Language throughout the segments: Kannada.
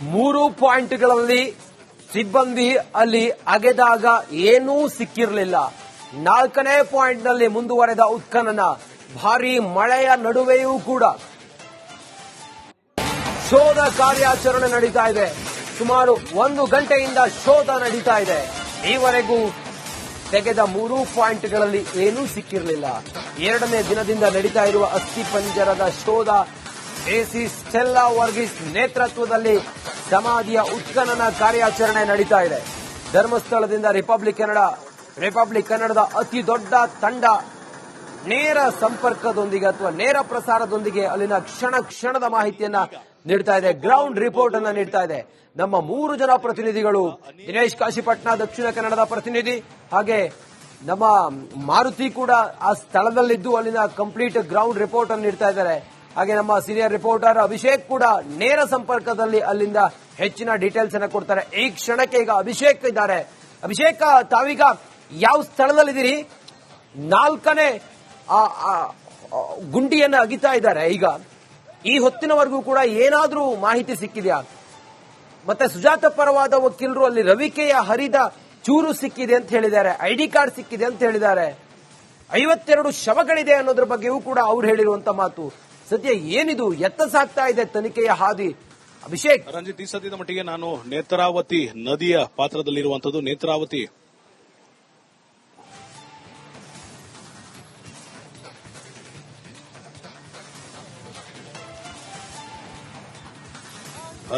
3 ಪಾಯಿಂಟ್ಗಳಲ್ಲಿ ಸಿಬ್ಬಂದಿ ಅಲ್ಲಿ ಅಗೆದಾಗ ಏನೂ ಸಿಕ್ಕಿರಲಿಲ್ಲ. 4ನೇ ಪಾಯಿಂಟ್ನಲ್ಲಿ ಮುಂದುವರೆದ ಉತ್ಖನನ. ಭಾರೀ ಮಳೆಯ ನಡುವೆಯೂ ಕೂಡ ಶೋಧ ಕಾರ್ಯಾಚರಣೆ ನಡೀತಾ ಇದೆ. ಸುಮಾರು 1 ಗಂಟೆಯಿಂದ ಶೋಧ ನಡೀತಾ ಇದೆ. ಈವರೆಗೂ ತೆಗೆದ 3 ಪಾಯಿಂಟ್ಗಳಲ್ಲಿ ಏನೂ ಸಿಕ್ಕಿರಲಿಲ್ಲ. 2ನೇ ದಿನದಿಂದ ನಡೀತಾ ಇರುವ ಅಸ್ಥಿಪಂಜರದ ಶೋಧ ಎಸಿ ಸ್ಟೆಲ್ಲಾ ವರ್ಗೀಸ್ ನೇತೃತ್ವದಲ್ಲಿ ಸಮಾಧಿಯ ಉತ್ಖನನ ಕಾರ್ಯಾಚರಣೆ ನಡೀತಾ ಇದೆ. ಧರ್ಮಸ್ಥಳದಿಂದ ರಿಪಬ್ಲಿಕ್ ಕನ್ನಡದ ಅತಿ ದೊಡ್ಡ ತಂಡ ನೇರ ಸಂಪರ್ಕದೊಂದಿಗೆ ಅಥವಾ ನೇರ ಪ್ರಸಾರದೊಂದಿಗೆ ಅಲ್ಲಿನ ಕ್ಷಣದ ಮಾಹಿತಿಯನ್ನ ನೀಡ್ತಾ ಇದೆ. ಗ್ರೌಂಡ್ ರಿಪೋರ್ಟ್ ಅನ್ನ ನೀಡ್ತಾ ಇದೆ. ನಮ್ಮ 3 ಜನ ಪ್ರತಿನಿಧಿಗಳು, ದಿನೇಶ್ ಕಾಶಿಪಟ್ನ ದಕ್ಷಿಣ ಕನ್ನಡದ ಪ್ರತಿನಿಧಿ, ಹಾಗೆ ನಮ್ಮ ಮಾರುತಿ ಕೂಡ ಆ ಸ್ಥಳದಲ್ಲಿದ್ದು ಅಲ್ಲಿನ ಕಂಪ್ಲೀಟ್ ಗ್ರೌಂಡ್ ರಿಪೋರ್ಟ್ ಅನ್ನು ನೀಡ್ತಾ ಇದ್ದಾರೆ. ಹಾಗೆ ನಮ್ಮ ಸೀನಿಯರ್ ರಿಪೋರ್ಟರ್ ಅಭಿಷೇಕ್ ಕೂಡ ನೇರ ಸಂಪರ್ಕದಲ್ಲಿ ಅಲ್ಲಿಂದ ಹೆಚ್ಚಿನ ಡೀಟೇಲ್ಸ್ ಅನ್ನು ಕೊಡ್ತಾರೆ. ಈ ಕ್ಷಣಕ್ಕೆ ಈಗ ಅಭಿಷೇಕ್ ಇದ್ದಾರೆ. ಅಭಿಷೇಕ್, ತಾವೀಗ ಯಾವ ಸ್ಥಳದಲ್ಲಿದ್ದೀರಿ? 4ನೇ ಗುಂಡಿಯನ್ನು ಅಗಿತಾ ಇದ್ದಾರೆ. ಈಗ ಈ ಹೊತ್ತಿನವರೆಗೂ ಕೂಡ ಏನಾದ್ರೂ ಮಾಹಿತಿ ಸಿಕ್ಕಿದೆಯಾ? ಮತ್ತೆ ಸುಜಾತ ಪರವಾದ ವಕೀಲರು ಅಲ್ಲಿ ರವಿಕೆಯ ಹರಿದ ಚೂರು ಸಿಕ್ಕಿದೆ ಅಂತ ಹೇಳಿದ್ದಾರೆ, ಐಡಿ ಕಾರ್ಡ್ ಸಿಕ್ಕಿದೆ ಅಂತ ಹೇಳಿದ್ದಾರೆ, 52 ಶವಗಳಿದೆ ಅನ್ನೋದ್ರ ಬಗ್ಗೆಯೂ ಕೂಡ ಅವ್ರು ಹೇಳಿರುವಂತ ಮಾತು. ಸದ್ಯ ಏನಿದು ಎತ್ತ ಸಾಗ್ತಾ ಇದೆ ತನಿಖೆಯ ಹಾದಿ? ಅಭಿಷೇಕ್, ರಂಜಿತ್, ಈ ಸದ್ಯದ ಮಟ್ಟಿಗೆ ನಾನು ನೇತ್ರಾವತಿ ನದಿಯ ಪಾತ್ರದಲ್ಲಿರುವಂತದ್ದು. ನೇತ್ರಾವತಿ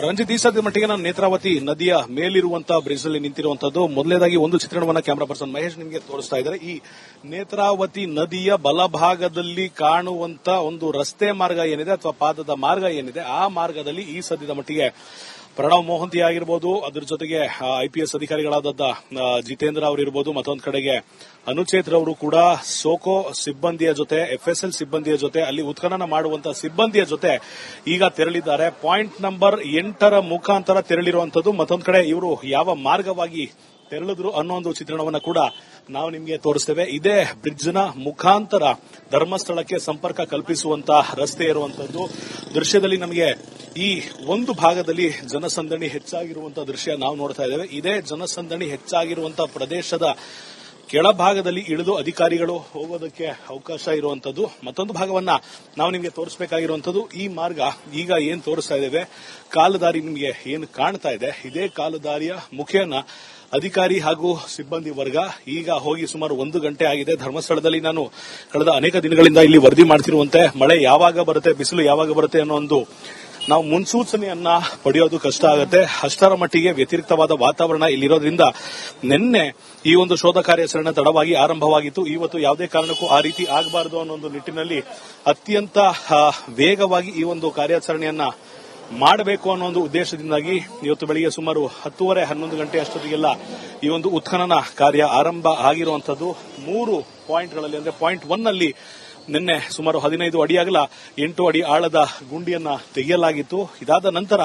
ರಂಜಿತ್, ಈ ಸದ್ಯದ ಮಟ್ಟಿಗೆ ನಾನು ನೇತ್ರಾವತಿ ನದಿಯ ಮೇಲಿರುವಂತಹ ಬ್ರಿಡ್ಜ್ ನಲ್ಲಿ ನಿಂತಿರುವಂತದ್ದು. ಮೊದಲನೇದಾಗಿ ಒಂದು ಚಿತ್ರಣವನ್ನ ಕ್ಯಾಮರಾ ಪರ್ಸನ್ ಮಹೇಶ್ ನಿಮಗೆ ತೋರಿಸ್ತಾ ಇದ್ದಾರೆ. ಈ ನೇತ್ರಾವತಿ ನದಿಯ ಬಲಭಾಗದಲ್ಲಿ ಕಾಣುವಂತ ಒಂದು ರಸ್ತೆ ಮಾರ್ಗ ಏನಿದೆ ಅಥವಾ ಪಾದದ ಮಾರ್ಗ ಏನಿದೆ, ಆ ಮಾರ್ಗದಲ್ಲಿ ಈ ಸದ್ಯದ ಮಟ್ಟಿಗೆ ಪ್ರಣವ್ ಮೋಹಂತಿ ಆಗಿರ್ಬೋದು, ಅದ್ರ ಜೊತೆಗೆ ಐಪಿಎಸ್ ಅಧಿಕಾರಿಗಳಾದ ಜಿತೇಂದ್ರ ಅವರಿರ್ಬೋದು, ಮತ್ತೊಂದು ಕಡೆಗೆ ಅನುಚೇತ್ ಅವರು ಕೂಡ ಸೋಕೋ ಸಿಬ್ಬಂದಿಯ ಜೊತೆ, ಎಫ್ಎಸ್ಎಲ್ ಸಿಬ್ಬಂದಿಯ ಜೊತೆ, ಅಲ್ಲಿ ಉತ್ಖನನ ಮಾಡುವಂತಹ ಸಿಬ್ಬಂದಿಯ ಜೊತೆ ಈಗ ತೆರಳಿದ್ದಾರೆ. ಪಾಯಿಂಟ್ ನಂಬರ್ 8ರ ಮುಖಾಂತರ ತೆರಳಿರುವಂತದ್ದು. ಮತ್ತೊಂದು ಕಡೆ ಇವರು ಯಾವ ಮಾರ್ಗವಾಗಿ ತೆರಳಿದ್ರು ಅನ್ನೋ ಒಂದು ಚಿತ್ರಣವನ್ನ ಕೂಡ ನಾವು ನಿಮಗೆ ತೋರಿಸ್ತೇವೆ. ಇದೇ ಬ್ರಿಡ್ಜ್ನ ಮುಖಾಂತರ ಧರ್ಮಸ್ಥಳಕ್ಕೆ ಸಂಪರ್ಕ ಕಲ್ಪಿಸುವಂತಹ ರಸ್ತೆ ಇರುವಂತದ್ದು. ದೃಶ್ಯದಲ್ಲಿ ನಮಗೆ ಈ ಒಂದು ಭಾಗದಲ್ಲಿ ಜನಸಂದಣಿ ಹೆಚ್ಚಾಗಿರುವಂತಹ ದೃಶ್ಯ ನಾವು ನೋಡ್ತಾ ಇದ್ದೇವೆ. ಇದೇ ಜನಸಂದಣಿ ಹೆಚ್ಚಾಗಿರುವಂತಹ ಪ್ರದೇಶದ ಕೆಳಭಾಗದಲ್ಲಿ ಇಳಿದು ಅಧಿಕಾರಿಗಳು ಹೋಗೋದಕ್ಕೆ ಅವಕಾಶ ಇರುವಂತದ್ದು. ಮತ್ತೊಂದು ಭಾಗವನ್ನ ನಾವು ನಿಮಗೆ ತೋರಿಸಬೇಕಾಗಿರುವಂತದ್ದು. ಈ ಮಾರ್ಗ ಈಗ ಏನ್ ತೋರಿಸ್ತಾ ಇದ್ದೇವೆ, ಕಾಲುದಾರಿ ನಿಮಗೆ ಏನು ಕಾಣ್ತಾ ಇದೆ, ಇದೇ ಕಾಲುದಾರಿಯ ಮುಖೇನ ಅಧಿಕಾರಿ ಹಾಗೂ ಸಿಬ್ಬಂದಿ ವರ್ಗ ಈಗ ಹೋಗಿ ಸುಮಾರು 1 ಗಂಟೆ ಆಗಿದೆ. ಧರ್ಮಸ್ಥಳದಲ್ಲಿ ನಾನು ಕಳೆದ ಅನೇಕ ದಿನಗಳಿಂದ ಇಲ್ಲಿ ವರದಿ ಮಾಡ್ತಿರುವಂತೆ ಮಳೆ ಯಾವಾಗ ಬರುತ್ತೆ, ಬಿಸಿಲು ಯಾವಾಗ ಬರುತ್ತೆ ಅನ್ನೋ ಒಂದು ನಾವು ಮುನ್ಸೂಚನೆಯನ್ನ ಪಡೆಯೋದು ಕಷ್ಟ ಆಗುತ್ತೆ. ಅಷ್ಟರ ಮಟ್ಟಿಗೆ ವ್ಯತಿರಿಕ್ತವಾದ ವಾತಾವರಣ ಇಲ್ಲಿರೋದ್ರಿಂದ ನಿನ್ನೆ ಈ ಒಂದು ಶೋಧ ಕಾರ್ಯಾಚರಣೆ ತಡವಾಗಿ ಆರಂಭವಾಗಿತ್ತು. ಇವತ್ತು ಯಾವುದೇ ಕಾರಣಕ್ಕೂ ಆ ರೀತಿ ಆಗಬಾರದು ಅನ್ನೋ ಒಂದು ನಿಟ್ಟಿನಲ್ಲಿ ಅತ್ಯಂತ ವೇಗವಾಗಿ ಈ ಒಂದು ಕಾರ್ಯಾಚರಣೆಯನ್ನ ಮಾಡಬೇಕು ಅನ್ನೋ ಒಂದು ಉದ್ದೇಶದಿಂದಾಗಿ ಇವತ್ತು ಬೆಳಿಗ್ಗೆ ಸುಮಾರು 10:30-11 ಗಂಟೆ ಅಷ್ಟೊತ್ತಿಗೆಲ್ಲ ಈ ಒಂದು ಉತ್ಖನನ ಕಾರ್ಯ ಆರಂಭ ಆಗಿರುವಂತದ್ದು. 3 ಪಾಯಿಂಟ್ಗಳಲ್ಲಿ, ಅಂದ್ರೆ ಪಾಯಿಂಟ್ 1 ನಲ್ಲಿ ನಿನ್ನೆ ಸುಮಾರು 15 ಅಡಿ ಅಗಲ 8 ಅಡಿ ಆಳದ ಗುಂಡಿಯನ್ನ ತೆಗೆಯಲಾಗಿತ್ತು. ಇದಾದ ನಂತರ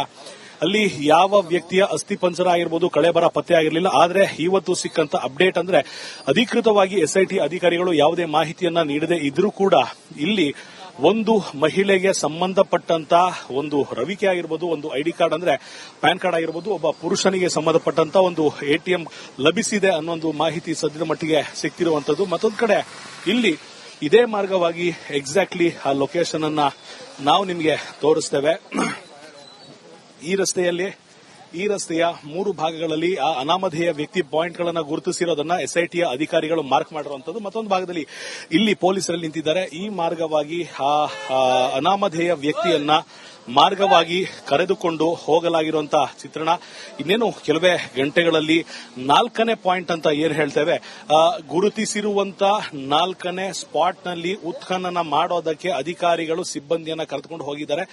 ಅಲ್ಲಿ ಯಾವ ವ್ಯಕ್ತಿಯ ಅಸ್ಥಿಪಂಜರ ಆಗಿರಬಹುದು, ಕಳೆಬರ ಪತ್ತೆ ಆಗಿರಲಿಲ್ಲ. ಆದರೆ ಇವತ್ತು ಸಿಕ್ಕಂತ ಅಪ್ಡೇಟ್ ಅಂದ್ರೆ ಅಧಿಕೃತವಾಗಿ ಎಸ್ಐಟಿ ಅಧಿಕಾರಿಗಳು ಯಾವುದೇ ಮಾಹಿತಿಯನ್ನ ನೀಡದೇ ಇದ್ರೂ ಕೂಡ ಇಲ್ಲಿ ಒಂದು ಮಹಿಳೆಗೆ ಸಂಬಂಧಪಟ್ಟಂತ ಒಂದು ರವಿಕೆ ಆಗಿರ್ಬೋದು, ಒಂದು ಐಡಿ ಕಾರ್ಡ್ ಅಂದ್ರೆ ಪ್ಯಾನ್ ಕಾರ್ಡ್ ಆಗಿರ್ಬೋದು, ಒಬ್ಬ ಪುರುಷನಿಗೆ ಸಂಬಂಧಪಟ್ಟಂತ ಒಂದು ಎಟಿಎಂ ಲಭಿಸಿದೆ ಅನ್ನೋ ಒಂದು ಮಾಹಿತಿ ಸದ್ಯದ ಮಟ್ಟಿಗೆ ಸಿಕ್ತಿರುವಂತದ್ದು. ಮತ್ತೊಂದು ಕಡೆ ಇಲ್ಲಿ ಇದೇ ಮಾರ್ಗವಾಗಿ ಎಕ್ಸಾಕ್ಟ್ಲಿ ಆ ಲೊಕೇಶನ್ ಅನ್ನ ನಾವು ನಿಮಗೆ ತೋರಿಸ್ತೇವೆ. ಈ ರಸ್ತೆಯ 3 ಭಾಗಗಳಲ್ಲಿ ಆ ಅನಾಮಧೇಯ ವ್ಯಕ್ತಿ ಪಾಯಿಂಟ್ಗಳನ್ನು ಗುರುತಿಸಿರೋದನ್ನ ಎಸ್ಐಟಿಯ ಅಧಿಕಾರಿಗಳು ಮಾರ್ಕ್ ಮಾಡಿರುವಂತದ್ದು. ಮತ್ತೊಂದು ಭಾಗದಲ್ಲಿ ಇಲ್ಲಿ ಪೊಲೀಸರಲ್ಲಿ ನಿಂತಿದ್ದಾರೆ. ಈ ಮಾರ್ಗವಾಗಿ ಆ ಅನಾಮಧೇಯ ವ್ಯಕ್ತಿಯನ್ನ ಮಾರ್ಗವಾಗಿ ಕರೆದುಕೊಂಡು ಹೋಗಲಾಗಿರುವಂತಹ ಚಿತ್ರಣ. ಇನ್ನೇನು ಕೆಲವೇ ಗಂಟೆಗಳಲ್ಲಿ 4ನೇ ಪಾಯಿಂಟ್ ಅಂತ ಏನ್ ಹೇಳ್ತೇವೆ, ಗುರುತಿಸಿರುವಂತ 4ನೇ ಸ್ಪಾಟ್ ನಲ್ಲಿ ಉತ್ಖನನ ಮಾಡೋದಕ್ಕೆ ಅಧಿಕಾರಿಗಳು ಸಿಬ್ಬಂದಿಯನ್ನ ಕರೆದುಕೊಂಡು ಹೋಗಿದ್ದಾರೆ.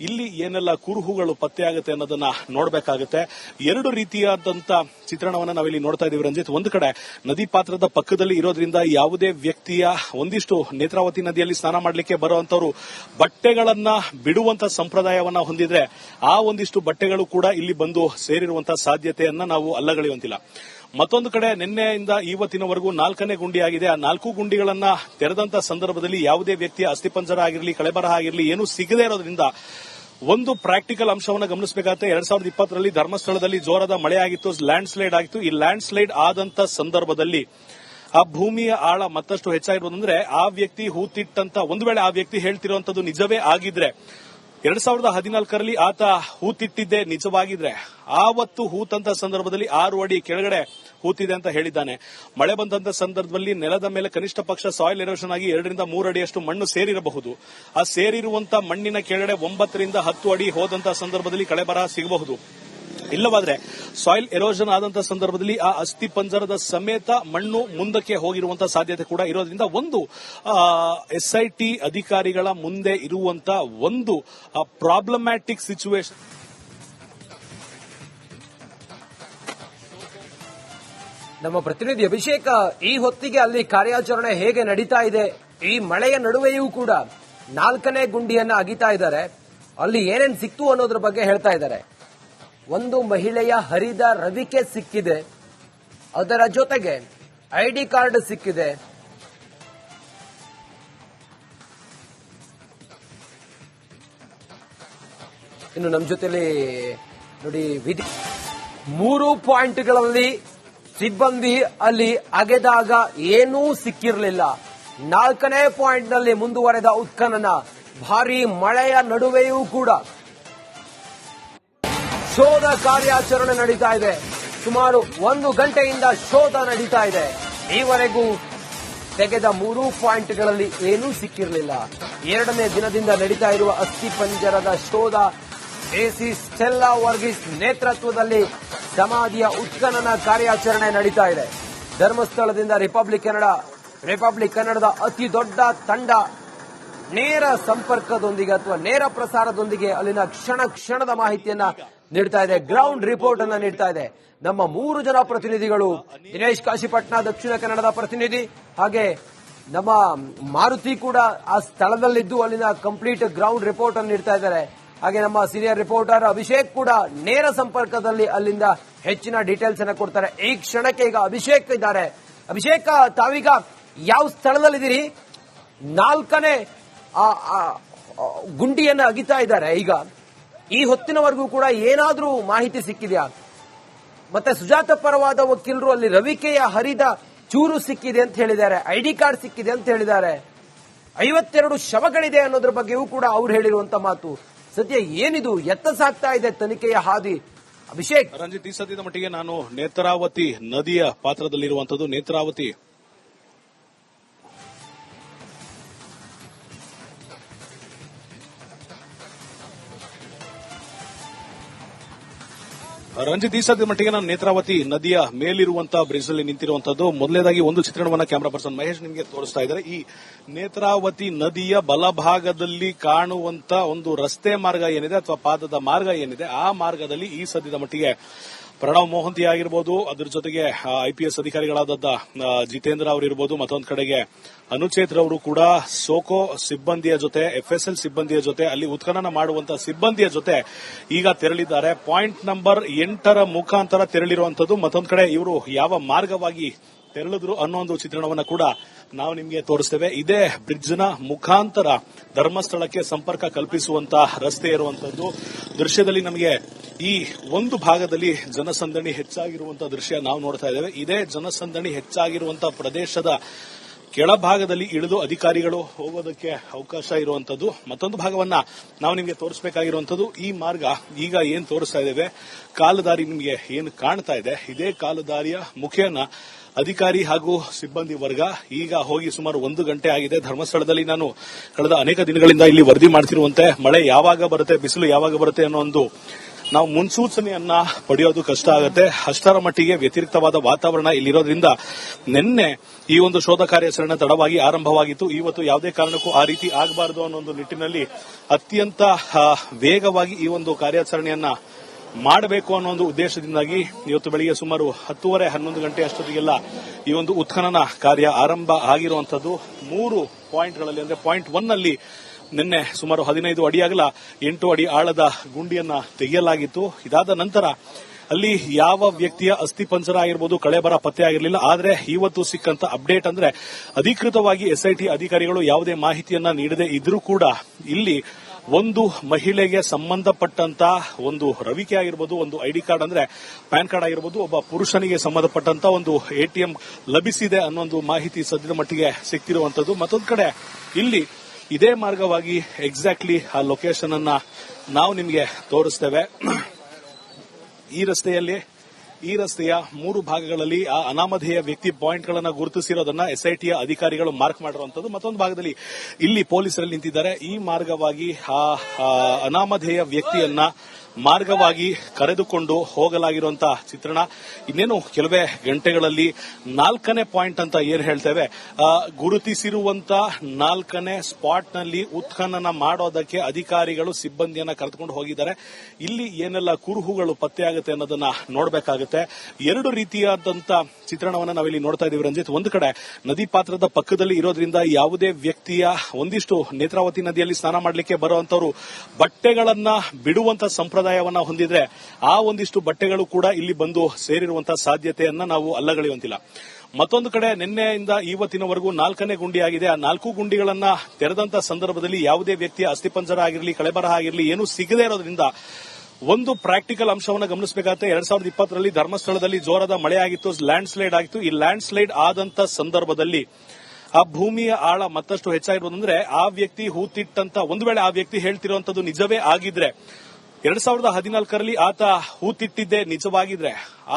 ಇಲ್ಲಿ ಏನೆಲ್ಲ ಕುರುಹುಗಳು ಪತ್ತೆಯಾಗುತ್ತೆ ಅನ್ನೋದನ್ನ ನೋಡಬೇಕಾಗುತ್ತೆ. 2 ರೀತಿಯಾದಂತ ಚಿತ್ರಣವನ್ನ ನಾವಿಲ್ಲಿ ನೋಡ್ತಾ ಇದೀವಿ ರಂಜಿತ್. ಒಂದು ಕಡೆ ನದಿ ಪಾತ್ರದ ಪಕ್ಕದಲ್ಲಿ ಇರೋದ್ರಿಂದ ಯಾವುದೇ ವ್ಯಕ್ತಿಯ ಒಂದಿಷ್ಟು ನೇತ್ರಾವತಿ ನದಿಯಲ್ಲಿ ಸ್ನಾನ ಮಾಡಲಿಕ್ಕೆ ಬರುವಂತವರು ಬಟ್ಟೆಗಳನ್ನ ಬಿಡುವಂತ ಸಂಪ್ರದಾಯವನ್ನ ಹೊಂದಿದ್ರೆ ಆ ಒಂದಿಷ್ಟು ಬಟ್ಟೆಗಳು ಕೂಡ ಇಲ್ಲಿ ಬಂದು ಸೇರಿರುವಂತಹ ಸಾಧ್ಯತೆಯನ್ನ ನಾವು ಅಲ್ಲಗಳೆಯುವಂತಿಲ್ಲ. ಮತ್ತೊಂದು ಕಡೆ ನಿನ್ನೆಯಿಂದ ಇವತ್ತಿನವರೆಗೂ 4ನೇ ಗುಂಡಿ ಆಗಿದೆ. ಆ 4 ಗುಂಡಿಗಳನ್ನ ತೆರೆದಂತ ಸಂದರ್ಭದಲ್ಲಿ ಯಾವುದೇ ವ್ಯಕ್ತಿಯ ಅಸ್ಥಿಪಂಜರ ಆಗಿರಲಿ, ಕಳೆಬರಹ ಆಗಿರಲಿ ಏನೂ ಸಿಗದೇ ಇರೋದ್ರಿಂದ ಒಂದು ಪ್ರಾಕ್ಟಿಕಲ್ ಅಂಶವನ್ನು ಗಮನಿಸಬೇಕಾಗುತ್ತೆ. 2020ರಲ್ಲಿ ಧರ್ಮಸ್ಥಳದಲ್ಲಿ ಜೋರಾದ ಮಳೆ ಆಗಿತ್ತು, ಲ್ಯಾಂಡ್ ಸ್ಲೈಡ್ ಆಗಿತ್ತು. ಈ ಲ್ಯಾಂಡ್ ಸ್ಲೈಡ್ ಆದಂತ ಸಂದರ್ಭದಲ್ಲಿ ಆ ಭೂಮಿಯ ಆಳ ಮತ್ತಷ್ಟು ಹೆಚ್ಚಾಗಿರೋದಂದ್ರೆ ಆ ವ್ಯಕ್ತಿ ಹೂತಿಟ್ಟಂತ, ಒಂದು ವೇಳೆ ಆ ವ್ಯಕ್ತಿ ಹೇಳ್ತಿರುವಂತದ್ದು ನಿಜವೇ ಆಗಿದ್ರೆ, 2014ರಲ್ಲಿ ಆತ ಹೂತಿಟ್ಟಿದ್ದೇ ನಿಜವಾಗಿದ್ರೆ ಆವತ್ತು ಹೂತಂತ ಸಂದರ್ಭದಲ್ಲಿ 6 ಅಡಿ ಕೆಳಗಡೆ ಹೂತಿದೆ ಅಂತ ಹೇಳಿದ್ದಾನೆ. ಮಳೆ ಬಂದಂತ ಸಂದರ್ಭದಲ್ಲಿ ನೆಲದ ಮೇಲೆ ಕನಿಷ್ಠ ಪಕ್ಷ ಸಾಯಿಲ್ ಎರೋಷನ್ ಆಗಿ 2 ರಿಂದ 3 ಅಡಿಯಷ್ಟು ಮಣ್ಣು ಸೇರಿರಬಹುದು. ಆ ಸೇರಿರುವಂತ ಮಣ್ಣಿನ ಕೆಳಗಡೆ 9 ರಿಂದ 10 ಅಡಿ ಹೋದಂತ ಸಂದರ್ಭದಲ್ಲಿ ಕಳೆಬರ ಸಿಗಬಹುದು. ಇಲ್ಲವಾದ್ರೆ ಸಾಯಿಲ್ ಎರೋಷನ್ ಆದಂತಹ ಸಂದರ್ಭದಲ್ಲಿ ಆ ಅಸ್ಥಿ ಪಂಜರದ ಸಮೇತ ಮಣ್ಣು ಮುಂದಕ್ಕೆ ಹೋಗಿರುವಂತಹ ಸಾಧ್ಯತೆ ಕೂಡ ಇರೋದ್ರಿಂದ ಒಂದು ಎಸ್ಐಟಿ ಅಧಿಕಾರಿಗಳ ಮುಂದೆ ಇರುವಂತ ಒಂದು ಪ್ರಾಬ್ಲಮ್ಯಾಟಿಕ್ ಸಿಚುವೇಶನ್. ನಮ್ಮ ಪ್ರತಿನಿಧಿ ಅಭಿಷೇಕ, ಈ ಹೊತ್ತಿಗೆ ಅಲ್ಲಿ ಕಾರ್ಯಾಚರಣೆ ಹೇಗೆ ನಡೀತಾ ಇದೆ? ಈ ಮಳೆಯ ನಡುವೆಯೂ ಕೂಡ 4ನೇ ಗುಂಡಿಯನ್ನ ಅಗಿತಾ ಇದ್ದಾರೆ. ಅಲ್ಲಿ ಏನೇನ್ ಸಿಕ್ತು ಅನ್ನೋದ್ರ ಬಗ್ಗೆ ಹೇಳ್ತಾ ಇದ್ದಾರೆ. ಒಂದು ಮಹಿಳೆಯ ಹರಿದ ರವಿಕೆ ಸಿಕ್ಕಿದೆ, ಅದರ ಜೊತೆಗೆ ಐಡಿ ಕಾರ್ಡ್ ಸಿಕ್ಕಿದೆ. ಇನ್ನು ನಮ್ಮ ಜೊತೆಲಿ ನೋಡಿ 3 ಪಾಯಿಂಟ್ಗಳಲ್ಲಿ ಸಿಬ್ಬಂದಿ ಅಲ್ಲಿ ಅಗೆದಾಗ ಏನೂ ಸಿಕ್ಕಿರಲಿಲ್ಲ. 4ನೇ ಪಾಯಿಂಟ್ನಲ್ಲಿ ಮುಂದುವರೆದ ಉತ್ಖನನ. ಭಾರೀ ಮಳೆಯ ನಡುವೆಯೂ ಕೂಡ ಶೋಧ ಕಾರ್ಯಾಚರಣೆ ನಡೀತಾ ಇದೆ. ಸುಮಾರು 1 ಗಂಟೆಯಿಂದ ಶೋಧ ನಡೀತಾ ಇದೆ. ಈವರೆಗೂ ತೆಗೆದ 3 ಪಾಯಿಂಟ್ಗಳಲ್ಲಿ ಏನೂ ಸಿಕ್ಕಿರಲಿಲ್ಲ. 2ನೇ ದಿನದಿಂದ ನಡೀತಾ ಇರುವ ಅಸ್ಥಿ ಪಂಜರದ ಶೋಧ. ಎಸಿ ಸ್ಟೆಲ್ಲಾ ವರ್ಗೀಸ್ ನೇತೃತ್ವದಲ್ಲಿ ಸಮಾಧಿಯ ಉತ್ಖನನ ಕಾರ್ಯಾಚರಣೆ ನಡೀತಾ ಇದೆ. ಧರ್ಮಸ್ಥಳದಿಂದ ರಿಪಬ್ಲಿಕ್ ಕನ್ನಡದ ಅತಿ ದೊಡ್ಡ ತಂಡ ನೇರ ಸಂಪರ್ಕದೊಂದಿಗೆ ಅಥವಾ ನೇರ ಪ್ರಸಾರದೊಂದಿಗೆ ಅಲ್ಲಿನ ಕ್ಷಣದ ಮಾಹಿತಿಯನ್ನ ನೀಡ್ತಾ ಇದೆ. ಗ್ರೌಂಡ್ ರಿಪೋರ್ಟ್ ಅನ್ನ ನೀಡ್ತಾ ಇದೆ. ನಮ್ಮ 3 ಜನ ಪ್ರತಿನಿಧಿಗಳು, ದಿನೇಶ್ ಕಾಶಿಪಟ್ನ ದಕ್ಷಿಣ ಕನ್ನಡದ ಪ್ರತಿನಿಧಿ, ಹಾಗೆ ನಮ್ಮ ಮಾರುತಿ ಕೂಡ ಆ ಸ್ಥಳದಲ್ಲಿದ್ದು ಅಲ್ಲಿನ ಕಂಪ್ಲೀಟ್ ಗ್ರೌಂಡ್ ರಿಪೋರ್ಟ್ ಅನ್ನು ನೀಡ್ತಾ ಇದ್ದಾರೆ. ಹಾಗೆ ನಮ್ಮ ಸೀನಿಯರ್ ರಿಪೋರ್ಟರ್ ಅಭಿಷೇಕ್ ಕೂಡ ನೇರ ಸಂಪರ್ಕದಲ್ಲಿ ಅಲ್ಲಿಂದ ಹೆಚ್ಚಿನ ಡೀಟೇಲ್ಸ್ ಅನ್ನ ಕೊಡ್ತಾರೆ. ಈ ಕ್ಷಣಕ್ಕೆ ಈಗ ಅಭಿಷೇಕ್ ಇದ್ದಾರೆ. ಅಭಿಷೇಕ್, ತಾವೀಗ ಯಾವ ಸ್ಥಳದಲ್ಲಿದ್ದೀರಿ? 4ನೇ ಗುಂಡಿಯನ್ನು ಅಗಿತಾ ಇದ್ದಾರೆ. ಈಗ ಈ ಹೊತ್ತಿನವರೆಗೂ ಕೂಡ ಏನಾದ್ರೂ ಮಾಹಿತಿ ಸಿಕ್ಕಿದೆಯಾ? ಮತ್ತೆ ಸುಜಾತ ಪರವಾದ ವಕೀಲರು ಅಲ್ಲಿ ರವಿಕೆಯ ಹರಿದ ಚೂರು ಸಿಕ್ಕಿದೆ ಅಂತ ಹೇಳಿದ್ದಾರೆ, ಐಡಿ ಕಾರ್ಡ್ ಸಿಕ್ಕಿದೆ ಅಂತ ಹೇಳಿದ್ದಾರೆ, 52 ಶವಗಳಿದೆ ಅನ್ನೋದ್ರ ಬಗ್ಗೆಯೂ ಕೂಡ ಅವ್ರು ಹೇಳಿರುವಂತ ಮಾತು. ಸದ್ಯ ಏನಿದು, ಎತ್ತ ಸಾಗ್ತಾ ಇದೆ ತನಿಖೆಯ ಹಾದಿ? ಅಭಿಷೇಕ್, ರಂಜಿತ್, ಈ ಸದ್ಯದ ಮಟ್ಟಿಗೆ ನಾನು ನೇತ್ರಾವತಿ ನದಿಯ ಪಾತ್ರದಲ್ಲಿರುವಂತದ್ದು. ನೇತ್ರಾವತಿ ನದಿಯ ಮೇಲಿರುವಂತಹ ಬ್ರಿಡ್ಜ್ ನಲ್ಲಿ ನಿಂತಿರುವಂತದ್ದು. ಮೊದಲನೇದಾಗಿ ಒಂದು ಚಿತ್ರಣವನ್ನ ಕ್ಯಾಮರಾ ಪರ್ಸನ್ ಮಹೇಶ್ ನಿಮಗೆ ತೋರಿಸ್ತಾ ಇದ್ದಾರೆ. ಈ ನೇತ್ರಾವತಿ ನದಿಯ ಬಲಭಾಗದಲ್ಲಿ ಕಾಣುವಂತ ಒಂದು ರಸ್ತೆ ಮಾರ್ಗ ಏನಿದೆ ಅಥವಾ ಪಾದದ ಮಾರ್ಗ ಏನಿದೆ, ಆ ಮಾರ್ಗದಲ್ಲಿ ಈ ಸದ್ಯದ ಮಟ್ಟಿಗೆ ಪ್ರಣವ್ ಮೋಹಂತಿ ಆಗಿರ್ಬೋದು, ಅದ್ರ ಜೊತೆಗೆ ಐಪಿಎಸ್ ಅಧಿಕಾರಿಗಳಾದ ಜಿತೇಂದ್ರ ಅವರಿರ್ಬೋದು, ಮತ್ತೊಂದು ಕಡೆಗೆ ಅನುಚೇತ್ ಅವರು ಕೂಡ ಸೋಕೋ ಸಿಬ್ಬಂದಿಯ ಜೊತೆ, ಎಫ್ಎಸ್ಎಲ್ ಸಿಬ್ಬಂದಿಯ ಜೊತೆ, ಅಲ್ಲಿ ಉತ್ಖನನ ಮಾಡುವಂತಹ ಸಿಬ್ಬಂದಿಯ ಜೊತೆ ಈಗ ತೆರಳಿದ್ದಾರೆ. ಪಾಯಿಂಟ್ ನಂಬರ್ 8ರ ಮುಖಾಂತರ ತೆರಳಿರುವಂತದ್ದು. ಮತ್ತೊಂದು ಕಡೆ ಇವರು ಯಾವ ಮಾರ್ಗವಾಗಿ ತೆರಳಿದ್ರು ಅನ್ನೋ ಒಂದು ಚಿತ್ರಣವನ್ನ ಕೂಡ ನಾವು ನಿಮಗೆ ತೋರಿಸ್ತೇವೆ. ಇದೇ ಬ್ರಿಡ್ಜ್ನ ಮುಖಾಂತರ ಧರ್ಮಸ್ಥಳಕ್ಕೆ ಸಂಪರ್ಕ ಕಲ್ಪಿಸುವಂತಹ ರಸ್ತೆ ಇರುವಂತದ್ದು. ದೃಶ್ಯದಲ್ಲಿ ನಮಗೆ ಈ ಒಂದು ಭಾಗದಲ್ಲಿ ಜನಸಂದಣಿ ಹೆಚ್ಚಾಗಿರುವಂತಹ ದೃಶ್ಯ ನಾವು ನೋಡ್ತಾ ಇದ್ದೇವೆ. ಇದೇ ಜನಸಂದಣಿ ಹೆಚ್ಚಾಗಿರುವಂತಹ ಪ್ರದೇಶದ ಕೆಳಭಾಗದಲ್ಲಿ ಇಳಿದು ಅಧಿಕಾರಿಗಳು ಹೋಗೋದಕ್ಕೆ ಅವಕಾಶ ಇರುವಂತದ್ದು. ಮತ್ತೊಂದು ಭಾಗವನ್ನ ನಾವು ನಿಮಗೆ ತೋರಿಸಬೇಕಾಗಿರುವಂತದ್ದು. ಈ ಮಾರ್ಗ ಈಗ ಏನ್ ತೋರಿಸ್ತಾ ಇದ್ದೇವೆ, ಕಾಲುದಾರಿ ನಿಮಗೆ ಏನು ಕಾಣ್ತಾ ಇದೆ, ಇದೇ ಕಾಲುದಾರಿಯ ಮುಖೇನ ಅಧಿಕಾರಿ ಹಾಗೂ ಸಿಬ್ಬಂದಿ ವರ್ಗ ಈಗ ಹೋಗಿ ಸುಮಾರು 1 ಗಂಟೆ ಆಗಿದೆ. ಧರ್ಮಸ್ಥಳದಲ್ಲಿ ನಾನು ಕಳೆದ ಅನೇಕ ದಿನಗಳಿಂದ ಇಲ್ಲಿ ವರದಿ ಮಾಡ್ತಿರುವಂತೆ ಮಳೆ ಯಾವಾಗ ಬರುತ್ತೆ, ಬಿಸಿಲು ಯಾವಾಗ ಬರುತ್ತೆ ಅನ್ನೋ ಒಂದು ನಾವು ಮುನ್ಸೂಚನೆಯನ್ನ ಪಡೆಯೋದು ಕಷ್ಟ ಆಗುತ್ತೆ. ಅಷ್ಟರ ಮಟ್ಟಿಗೆ ವ್ಯತಿರಿಕ್ತವಾದ ವಾತಾವರಣ ಇಲ್ಲಿರೋದ್ರಿಂದ ನಿನ್ನೆ ಈ ಒಂದು ಶೋಧ ಕಾರ್ಯಾಚರಣೆ ತಡವಾಗಿ ಆರಂಭವಾಗಿತ್ತು. ಇವತ್ತು ಯಾವುದೇ ಕಾರಣಕ್ಕೂ ಆ ರೀತಿ ಆಗಬಾರದು ಅನ್ನೋ ಒಂದು ನಿಟ್ಟಿನಲ್ಲಿ ಅತ್ಯಂತ ವೇಗವಾಗಿ ಈ ಒಂದು ಕಾರ್ಯಾಚರಣೆಯನ್ನ ಮಾಡಬೇಕು ಅನ್ನೋ ಒಂದು ಉದ್ದೇಶದಿಂದಾಗಿ ಇವತ್ತು ಬೆಳಿಗ್ಗೆ ಸುಮಾರು 10:30-11 ಗಂಟೆ ಅಷ್ಟೊತ್ತಿಗೆಲ್ಲ ಈ ಒಂದು ಉತ್ಖನನ ಕಾರ್ಯ ಆರಂಭ ಆಗಿರುವಂತದ್ದು. 3 ಪಾಯಿಂಟ್ಗಳಲ್ಲಿ, ಅಂದ್ರೆ ಪಾಯಿಂಟ್ 1 ನಲ್ಲಿ ನಿನ್ನೆ ಸುಮಾರು 15 ಅಡಿ ಅಗಲ 8 ಅಡಿ ಆಳದ ಗುಂಡಿಯನ್ನ ತೆಗೆಯಲಾಗಿತ್ತು. ಇದಾದ ನಂತರ ಅಲ್ಲಿ ಯಾವ ವ್ಯಕ್ತಿಯ ಅಸ್ಥಿಪಂಜರ ಆಗಿರ್ಬೋದು, ಕಳೆಬರ ಪತ್ತೆ ಆಗಿರಲಿಲ್ಲ. ಆದರೆ ಇವತ್ತು ಸಿಕ್ಕಂತ ಅಪ್ಡೇಟ್ ಅಂದ್ರೆ ಅಧಿಕೃತವಾಗಿ ಎಸ್ಐಟಿ ಅಧಿಕಾರಿಗಳು ಯಾವುದೇ ಮಾಹಿತಿಯನ್ನ ನೀಡದೇ ಇದ್ರೂ ಕೂಡ ಇಲ್ಲಿ ಒಂದು ಮಹಿಳೆಗೆ ಸಂಬಂಧಪಟ್ಟಂತ ಒಂದು ರವಿಕೆ ಆಗಿರ್ಬೋದು, ಒಂದು ಐಡಿ ಕಾರ್ಡ್ ಅಂದ್ರೆ ಪ್ಯಾನ್ ಕಾರ್ಡ್ ಆಗಿರ್ಬೋದು, ಒಬ್ಬ ಪುರುಷನಿಗೆ ಸಂಬಂಧಪಟ್ಟಂತ ಒಂದು ATM ಲಭಿಸಿದೆ ಅನ್ನೋ ಒಂದು ಮಾಹಿತಿ ಸದ್ಯದ ಮಟ್ಟಿಗೆ ಸಿಕ್ತಿರುವಂತದ್ದು. ಮತ್ತೊಂದು ಕಡೆ ಇಲ್ಲಿ ಇದೇ ಮಾರ್ಗವಾಗಿ ಎಕ್ಸಾಕ್ಟ್ಲಿ ಆ ಲೊಕೇಶನ್ ಅನ್ನ ನಾವು ನಿಮಗೆ ತೋರಿಸ್ತೇವೆ. ಈ ರಸ್ತೆಯ 3 ಭಾಗಗಳಲ್ಲಿ ಆ ಅನಾಮಧೇಯ ವ್ಯಕ್ತಿ ಪಾಯಿಂಟ್ಗಳನ್ನು ಗುರುತಿಸಿರೋದನ್ನ SITಯ ಅಧಿಕಾರಿಗಳು ಮಾರ್ಕ್ ಮಾಡಿರುವಂತದ್ದು. ಮತ್ತೊಂದು ಭಾಗದಲ್ಲಿ ಇಲ್ಲಿ ಪೊಲೀಸರಲ್ಲಿ ನಿಂತಿದ್ದಾರೆ. ಈ ಮಾರ್ಗವಾಗಿ ಆ ಅನಾಮಧೇಯ ವ್ಯಕ್ತಿಯನ್ನ ಮಾರ್ಗವಾಗಿ ಕರೆದುಕೊಂಡು ಹೋಗಲಾಗಿರುವಂತಹ ಚಿತ್ರಣ. ಇನ್ನೇನು ಕೆಲವೇ ಗಂಟೆಗಳಲ್ಲಿ 4ನೇ ಪಾಯಿಂಟ್ ಅಂತ ಏನ್ ಹೇಳ್ತೇವೆ, ಗುರುತಿಸಿರುವಂತ 4ನೇ ಸ್ಪಾಟ್ ನಲ್ಲಿ ಉತ್ಖನನ ಮಾಡೋದಕ್ಕೆ ಅಧಿಕಾರಿಗಳು ಸಿಬ್ಬಂದಿಯನ್ನ ಕರೆದುಕೊಂಡು ಹೋಗಿದ್ದಾರೆ. ಇಲ್ಲಿ ಏನೆಲ್ಲ ಕುರುಹುಗಳು ಪತ್ತೆಯಾಗುತ್ತೆ ಅನ್ನೋದನ್ನ ನೋಡಬೇಕಾಗುತ್ತೆ. 2 ರೀತಿಯಾದಂತ ಚಿತ್ರಣವನ್ನ ನಾವಿಲ್ಲಿ ನೋಡ್ತಾ ಇದೀವಿ ರಂಜಿತ್. ಒಂದು ಕಡೆ ನದಿ ಪಾತ್ರದ ಪಕ್ಕದಲ್ಲಿ ಇರೋದ್ರಿಂದ ಯಾವುದೇ ವ್ಯಕ್ತಿಯ ಒಂದಿಷ್ಟು ನೇತ್ರಾವತಿ ನದಿಯಲ್ಲಿ ಸ್ನಾನ ಮಾಡಲಿಕ್ಕೆ ಬರುವಂತವರು ಬಟ್ಟೆಗಳನ್ನ ಬಿಡುವಂತ ಸಂಪ್ರದಾಯವನ್ನ ಹೊಂದಿದ್ರೆ ಆ ಒಂದಿಷ್ಟು ಬಟ್ಟೆಗಳು ಕೂಡ ಇಲ್ಲಿ ಬಂದು ಸೇರಿರುವಂತಹ ಸಾಧ್ಯತೆಯನ್ನ ನಾವು ಅಲ್ಲಗಳೆಯುವಂತಿಲ್ಲ. ಮತ್ತೊಂದು ಕಡೆ ನಿನ್ನೆಯಿಂದ ಇವತ್ತಿನವರೆಗೂ 4ನೇ ಗುಂಡಿ ಆಗಿದೆ. ಆ 4 ಗುಂಡಿಗಳನ್ನ ತೆರೆದಂತ ಸಂದರ್ಭದಲ್ಲಿ ಯಾವುದೇ ವ್ಯಕ್ತಿಯ ಅಸ್ಥಿಪಂಜರ ಆಗಿರಲಿ, ಕಳೆಬರಹ ಆಗಿರಲಿ ಏನೂ ಸಿಗದೇ ಇರೋದ್ರಿಂದ ಒಂದು ಪ್ರಾಕ್ಟಿಕಲ್ ಅಂಶವನ್ನು ಗಮನಿಸಬೇಕಾಗುತ್ತೆ. 2020ರಲ್ಲಿ ಧರ್ಮಸ್ಥಳದಲ್ಲಿ ಜೋರಾದ ಮಳೆ ಆಗಿತ್ತು, ಲ್ಯಾಂಡ್ ಸ್ಲೈಡ್ ಆಗಿತ್ತು. ಈ ಲ್ಯಾಂಡ್ ಸ್ಲೈಡ್ ಆದಂತ ಸಂದರ್ಭದಲ್ಲಿ ಆ ಭೂಮಿಯ ಆಳ ಮತ್ತಷ್ಟು ಹೆಚ್ಚಾಗಿರೋದಂದ್ರೆ ಆ ವ್ಯಕ್ತಿ ಹೂತಿಟ್ಟಂತ, ಒಂದು ವೇಳೆ ಆ ವ್ಯಕ್ತಿ ಹೇಳ್ತಿರುವಂತದ್ದು ನಿಜವೇ ಆಗಿದ್ರೆ, 2014ರಲ್ಲಿ ಆತ ಹೂತಿಟ್ಟಿದ್ದೇ ನಿಜವಾಗಿದ್ರೆ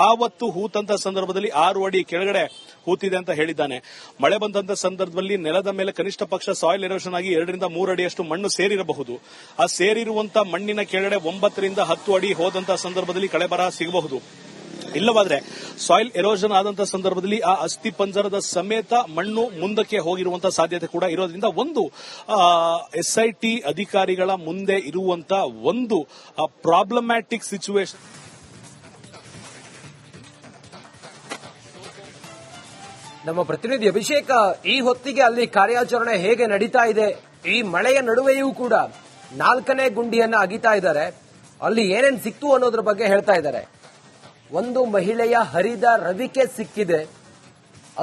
ಆವತ್ತು ಹೂತಂತ ಸಂದರ್ಭದಲ್ಲಿ 6 ಅಡಿ ಕೆಳಗಡೆ ಹೂತಿದೆ ಅಂತ ಹೇಳಿದ್ದಾನೆ. ಮಳೆ ಬಂದಂತ ಸಂದರ್ಭದಲ್ಲಿ ನೆಲದ ಮೇಲೆ ಕನಿಷ್ಠ ಪಕ್ಷ ಸಾಯಿಲ್ ಎರೋಷನ್ ಆಗಿ 2 ರಿಂದ 3 ಅಡಿಯಷ್ಟು ಮಣ್ಣು ಸೇರಿರಬಹುದು. ಆ ಸೇರಿರುವಂತ ಮಣ್ಣಿನ ಕೆಳಗಡೆ 9 ರಿಂದ 10 ಅಡಿ ಹೋದಂತ ಸಂದರ್ಭದಲ್ಲಿ ಕಳೆಬರಹ ಸಿಗಬಹುದು. ಇಲ್ಲವಾದ್ರೆ ಸಾಯಿಲ್ ಎರೋಷನ್ ಆದಂತಹ ಸಂದರ್ಭದಲ್ಲಿ ಆ ಅಸ್ಥಿ ಪಂಜರದ ಸಮೇತ ಮಣ್ಣು ಮುಂದಕ್ಕೆ ಹೋಗಿರುವಂತಹ ಸಾಧ್ಯತೆ ಕೂಡ ಇರೋದ್ರಿಂದ ಒಂದು SIT ಅಧಿಕಾರಿಗಳ ಮುಂದೆ ಇರುವಂತ ಒಂದು ಪ್ರಾಬ್ಲಮ್ಯಾಟಿಕ್ ಸಿಚುವೇಶನ್. ನಮ್ಮ ಪ್ರತಿನಿಧಿ ಅಭಿಷೇಕ, ಈ ಹೊತ್ತಿಗೆ ಅಲ್ಲಿ ಕಾರ್ಯಾಚರಣೆ ಹೇಗೆ ನಡೀತಾ ಇದೆ? ಈ ಮಳೆಯ ನಡುವೆಯೂ ಕೂಡ 4ನೇ ಗುಂಡಿಯನ್ನ ಅಗಿತಾ ಇದ್ದಾರೆ. ಅಲ್ಲಿ ಏನೇನ್ ಸಿಕ್ತು ಅನ್ನೋದ್ರ ಬಗ್ಗೆ ಹೇಳ್ತಾ ಇದ್ದಾರೆ. ಒಂದು ಮಹಿಳೆಯ ಹರಿದ ರವಿಕೆ ಸಿಕ್ಕಿದೆ,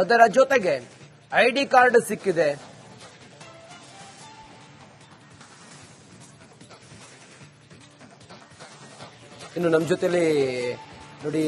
ಅದರ ಜೊತೆಗೆ ID ಕಾರ್ಡ್ ಸಿಕ್ಕಿದೆ. ಇನ್ನು ನಮ್ಮ ಜೊತೆಲಿ ನೋಡಿ